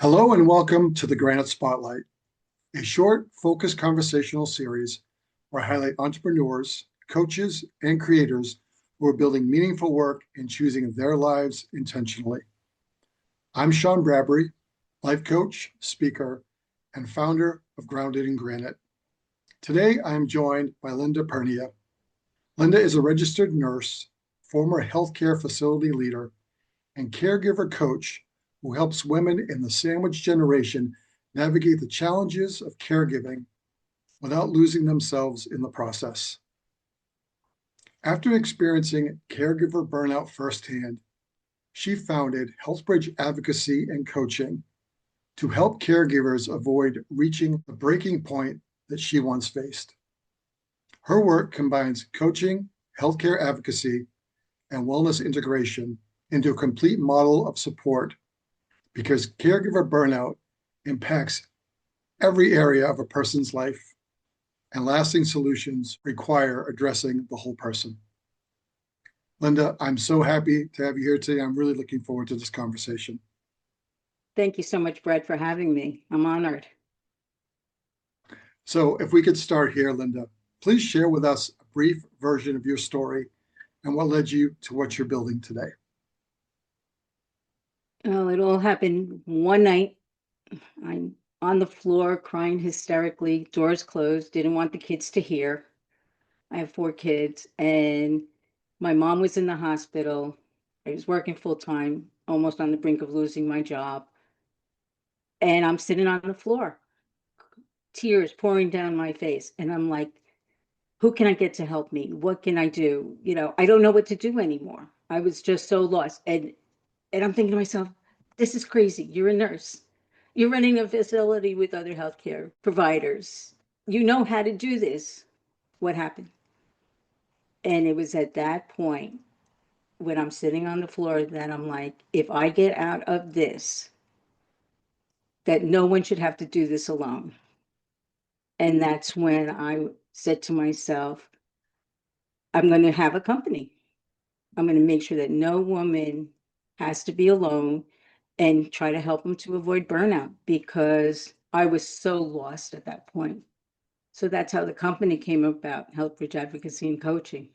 Hello and welcome to the Granite Spotlight, a short, focused conversational series where I highlight entrepreneurs, coaches, and creators who are building meaningful work and choosing their lives intentionally. I'm Sean Bradbury, life coach, speaker, and founder of Grounded in Granite. Today, I am joined by Linda Pernia. Linda is a registered nurse, former healthcare facility leader, and caregiver coach who helps women in the sandwich generation navigate the challenges of caregiving without losing themselves in the process. After experiencing caregiver burnout firsthand, she founded HealthBridge Advocacy and Coaching to help caregivers avoid reaching the breaking point that she once faced. Her work combines coaching, healthcare advocacy, and wellness integration into a complete model of support because caregiver burnout impacts every area of a person's life, and lasting solutions require addressing the whole person. Linda, I'm so happy to have you here today. I'm really looking forward to this conversation. Thank you so much, Brad, for having me. I'm honored. So, if we could start here, Linda, please share with us a brief version of your story and what led you to what you're building today. Well, it all happened one night. I'm on the floor crying hysterically, doors closed, didn't want the kids to hear. I have 4 kids, and my mom was in the hospital. I was working full time, almost on the brink of losing my job. And I'm sitting on the floor, tears pouring down my face. And I'm like, who can I get to help me? What can I do? I don't know what to do anymore. I was just so lost. And I'm thinking to myself, this is crazy. You're a nurse. You're running a facility with other healthcare providers. You know how to do this. What happened? And it was at that point when I'm sitting on the floor that I'm like, if I get out of this, that no one should have to do this alone. And that's when I said to myself, I'm going to have a company. I'm going to make sure that no woman has to be alone and try to help them to avoid burnout because I was so lost at that point. So that's how the company came about, HealthBridge Advocacy and Coaching.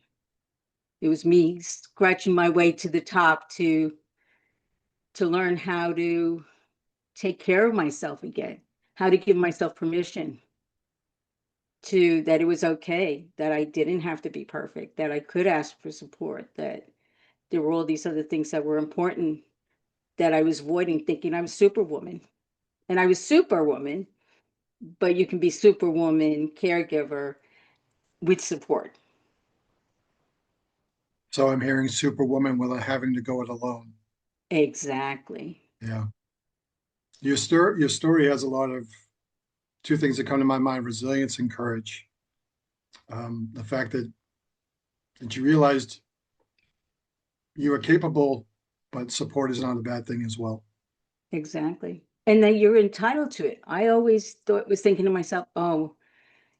It was me scratching my way to the top to learn how to take care of myself again, how to give myself permission to that it was okay, that I didn't have to be perfect, that I could ask for support, that there were all these other things that were important that I was avoiding, thinking I was superwoman. And I was superwoman, but you can be superwoman, caregiver with support. So, I'm hearing superwoman without having to go it alone. Exactly. Yeah. Your story has a lot of two things that come to my mind: resilience and courage. The fact that you realized you are capable, but support is not a bad thing as well. Exactly. And that you're entitled to it. I always was thinking to myself, oh,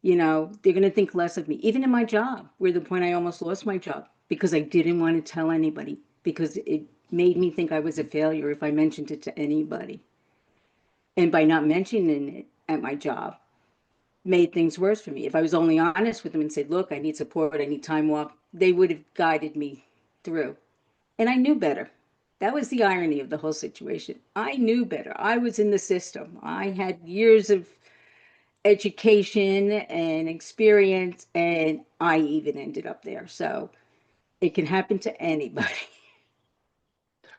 they're going to think less of me. Even in my job, where the point I almost lost my job because I didn't want to tell anybody because it made me think I was a failure if I mentioned it to anybody. And by not mentioning it at my job, made things worse for me. If I was only honest with them and said, look, I need support, I need time off, they would have guided me through. And I knew better. That was the irony of the whole situation. I knew better. I was in the system. I had years of education and experience, and I even ended up there. So it can happen to anybody.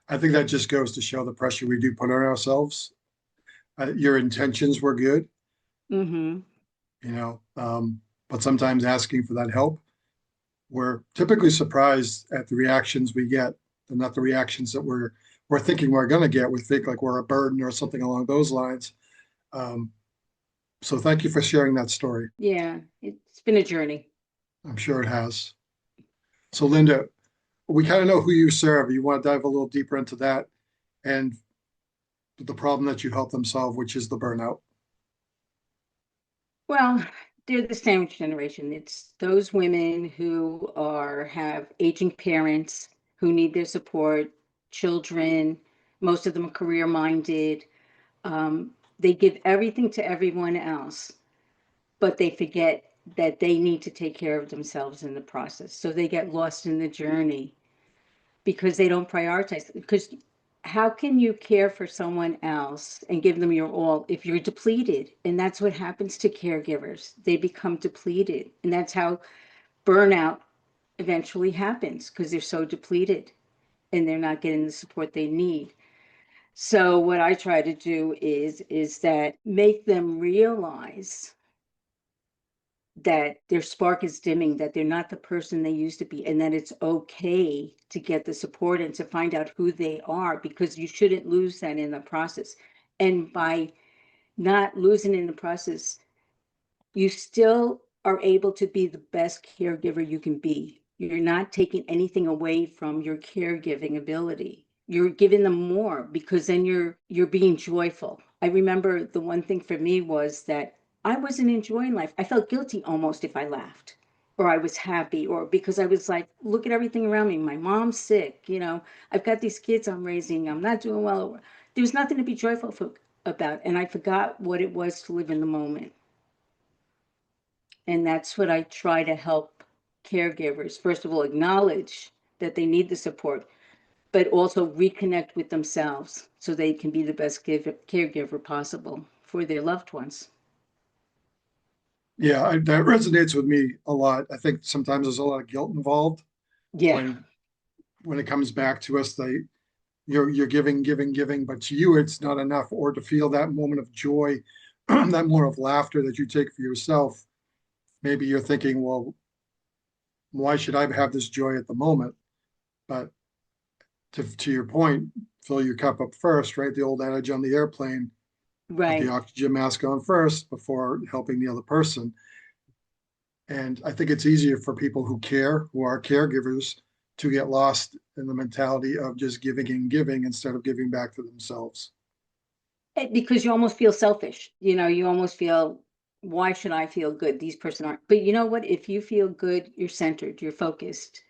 I think that just goes to show the pressure we do put on ourselves. Your intentions were good, Mm-hmm. you know, but sometimes asking for that help, we're typically surprised at the reactions we get, and not the reactions that we're thinking we're going to get. We think like we're a burden or something along those lines. Um, so thank you for sharing that story. Yeah, it's been a journey. I'm sure it has. So Linda, we kind of know who you serve. You want to dive a little deeper into that and the problem that you help them solve, which is the burnout. Well, they're the sandwich generation. It's those women who have aging parents who need their support, children, most of them are career minded, They give everything to everyone else, but they forget that they need to take care of themselves in the process. So they get lost in the journey because they don't prioritize. Because how can you care for someone else and give them your all if you're depleted? And that's what happens to caregivers. They become depleted. And that's how burnout eventually happens, because they're so depleted and they're not getting the support they need. So what I try to do is that make them realize that their spark is dimming, that they're not the person they used to be, and that it's okay to get the support and to find out who they are, because you shouldn't lose that in the process. And by not losing in the process, you still are able to be the best caregiver you can be. You're not taking anything away from your caregiving ability. You're giving them more, because then you're being joyful. I remember the one thing for me was that I wasn't enjoying life. I felt guilty almost if I laughed or I was happy, or because I was like, look at everything around me. My mom's sick, I've got these kids I'm raising. I'm not doing well. There was nothing to be joyful about. And I forgot what it was to live in the moment. And that's what I try to help caregivers. First of all, acknowledge that they need the support, but also reconnect with themselves so they can be the best caregiver possible for their loved ones. Yeah, that resonates with me a lot. I think sometimes there's a lot of guilt involved Yeah, when it comes back to us. You're giving, giving, giving, but to you it's not enough. Or to feel that moment of joy, that moment of laughter that you take for yourself. Maybe you're thinking, well, why should I have this joy at the moment? But to your point, fill your cup up first, right? The old adage on the airplane, put the right. oxygen mask on first before helping the other person. And I think it's easier for people who care, who are caregivers, to get lost in the mentality of just giving and giving instead of giving back to themselves. Because you almost feel selfish. You almost feel, why should I feel good? These person aren't. But you know what? If you feel good, you're centered, you're focused.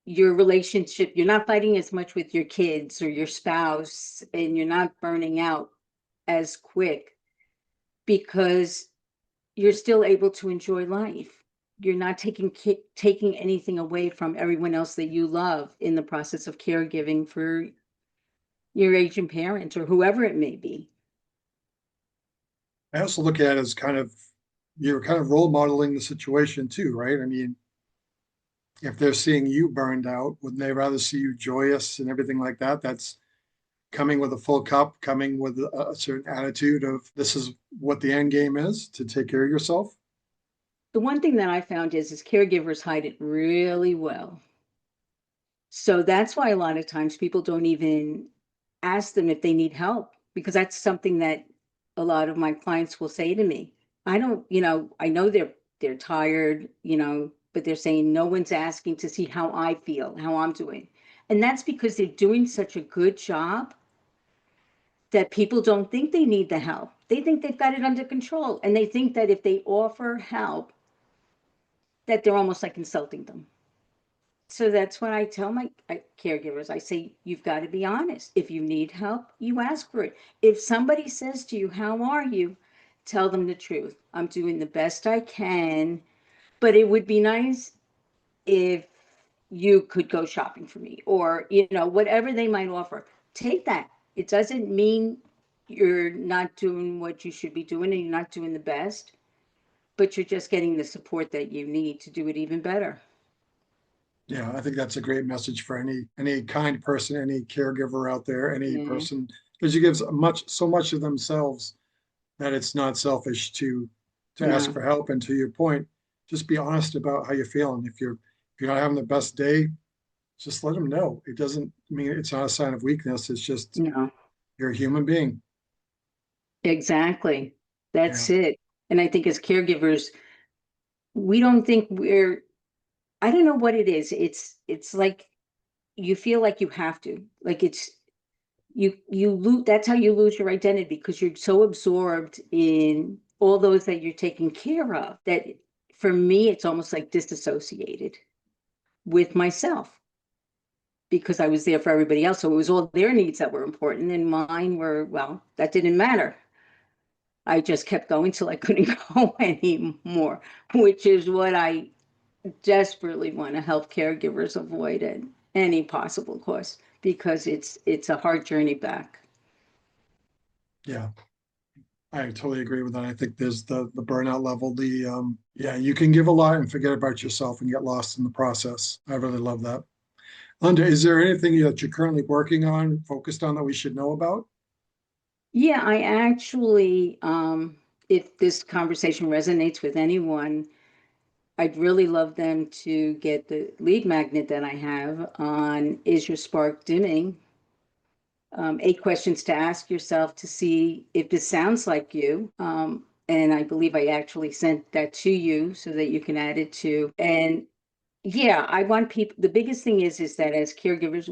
Your relationship, you're not fighting as much with your kids or your spouse, and you're not burning out as quick, because you're still able to enjoy life. You're not taking anything away from everyone else that you love in the process of caregiving for your aging parents or whoever it may be. I also look at it as kind of, you're kind of role modeling the situation too, right? I mean, if they're seeing you burned out, wouldn't they rather see you joyous and everything like that? That's coming with a full cup, coming with a certain attitude of this is what the end game is, to take care of yourself. The one thing that I found is caregivers hide it really well. So that's why a lot of times people don't even ask them if they need help, because that's something that a lot of my clients will say to me. I don't, I know they're tired, but they're saying no one's asking to see how I feel, how I'm doing. And that's because they're doing such a good job that people don't think they need the help. They think they've got it under control, and they think that if they offer help, that they're almost like insulting them. So that's what I tell my caregivers. I say, you've got to be honest. If you need help, you ask for it. If somebody says to you, how are you? Tell them the truth. I'm doing the best I can, but it would be nice if you could go shopping for me, or, whatever they might offer. Take that. It doesn't mean you're not doing what you should be doing and you're not doing the best, but you're just getting the support that you need to do it even better. Yeah, I think that's a great message for any kind person, any caregiver out there, any Yeah. person, because you give so much of themselves that it's not selfish to ask No, for help. And to your point, just be honest about how you're feeling. If you're not having the best day, just let them know. It doesn't mean it's not a sign of weakness. It's just no. you're a human being. Exactly. Yeah. That's it. And I think as caregivers, we don't think I don't know what it is. It's like you feel like you have to. Like you lose, that's how you lose your identity, because you're so absorbed in all those that you're taking care of, that for me it's almost like disassociated with myself. because I was there for everybody else. So it was all their needs that were important, and mine were, well, that didn't matter. I just kept going till I couldn't go anymore, which is what I desperately want to help caregivers avoid at any possible cost, because it's a hard journey back. Yeah, I totally agree with that. I think there's the burnout level, yeah, you can give a lot and forget about yourself and get lost in the process. I really love that. Linda, is there anything that you're currently working on, focused on, that we should know about? Yeah, I actually, if this conversation resonates with anyone, I'd really love them to get the lead magnet that I have on Is Your Spark Dimming? 8 questions to ask yourself to see if this sounds like you. And I believe I actually sent that to you so that you can add it to. And yeah, I want people, the biggest thing is that as caregivers,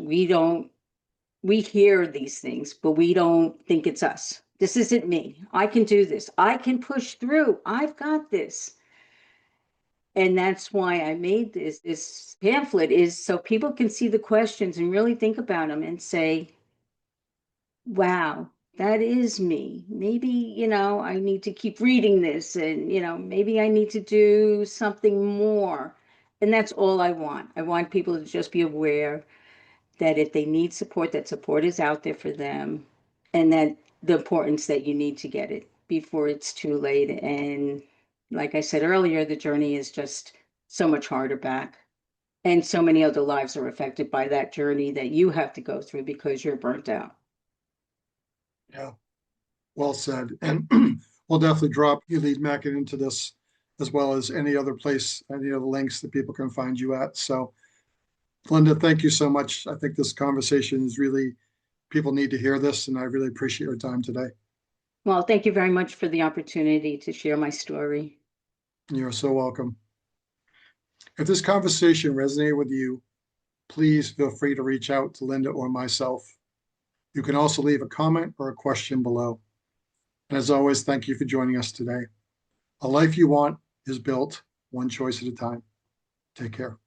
we hear these things, but we don't think it's us. This isn't me. I can do this. I can push through. I've got this. And that's why I made this pamphlet, is so people can see the questions and really think about them and say, wow, that is me. Maybe, I need to keep reading this, and, maybe I need to do something more. And that's all I want. I want people to just be aware that if they need support, that support is out there for them, and that the importance that you need to get it before it's too late. And like I said earlier, the journey is just so much harder back. And so many other lives are affected by that journey that you have to go through because you're burnt out. Yeah, well said. And we'll definitely drop your lead magnet into this, as well as any other place, any other links that people can find you at. So, Linda, thank you so much. I think this conversation is really, people need to hear this, and I really appreciate your time today. Well, thank you very much for the opportunity to share my story. You're so welcome. If this conversation resonated with you, please feel free to reach out to Linda or myself. You can also leave a comment or a question below. And as always, thank you for joining us today. A life you want is built one choice at a time. Take care.